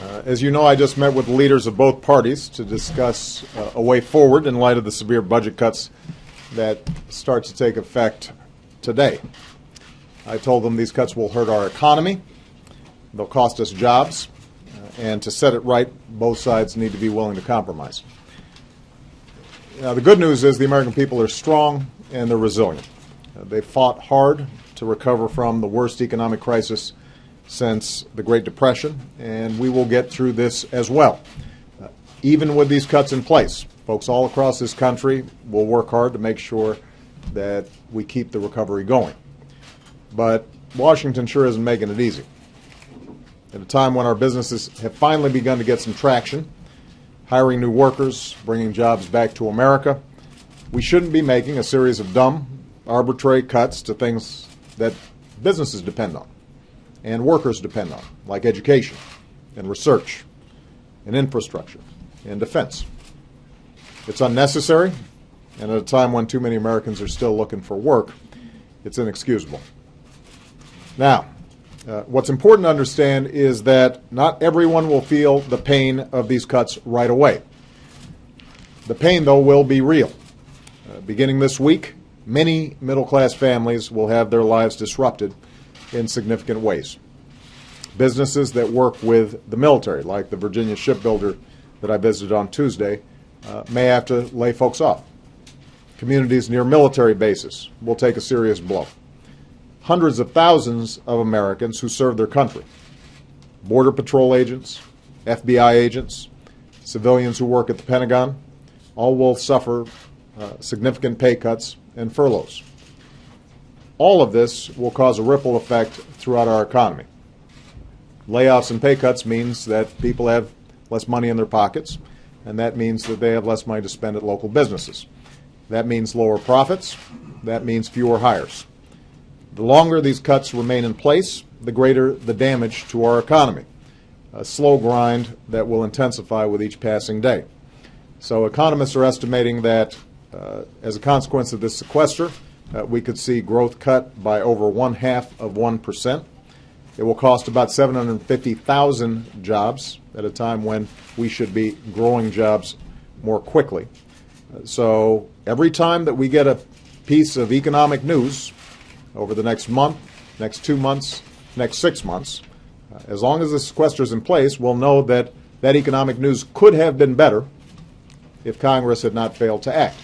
As you know, I just met with the leaders of both parties to discuss a way forward in light of the severe budget cuts that start to take effect today. I told them these cuts will hurt our economy, they'll cost us jobs, and to set it right, both sides need to be willing to compromise. Now, the good news is the American people are strong and they're resilient. They fought hard to recover from the worst economic crisis since the Great Depression, and we will get through this as well. Even with these cuts in place, folks all across this country will work hard to make sure that we keep the recovery going. But Washington sure isn't making it easy. At a time when our businesses have finally begun to get some traction, hiring new workers, bringing jobs back to America, we shouldn't be making a series of dumb, arbitrary cuts to things that businesses depend on and workers depend on, like education and research and infrastructure and defense. It's unnecessary, and at a time when too many Americans are still looking for work, it's inexcusable. Now, what's important to understand is that not everyone will feel the pain of these cuts right away. The pain, though, will be real. Beginning this week, many middle-class families will have their lives disrupted in significant ways. Businesses that work with the military, like the Virginia shipbuilder that I visited on Tuesday, may have to lay folks off. Communities near military bases will take a serious blow. Hundreds of thousands of Americans who serve their country, Border Patrol agents, FBI agents, civilians who work at the Pentagon, all will suffer significant pay cuts and furloughs. All of this will cause a ripple effect throughout our economy. Layoffs and pay cuts means that people have less money in their pockets, and that means that they have less money to spend at local businesses. That means lower profits. That means fewer hires. The longer these cuts remain in place, the greater the damage to our economy, a slow grind that will intensify with each passing day. So economists are estimating that as a consequence of this sequester, we could see growth cut by over 0.5%. It will cost about 750,000 jobs at a time when we should be growing jobs more quickly. So every time that we get a piece of economic news over the next month, next 2 months, next 6 months, as long as the sequester is in place, we'll know that that economic news could have been better if Congress had not failed to act.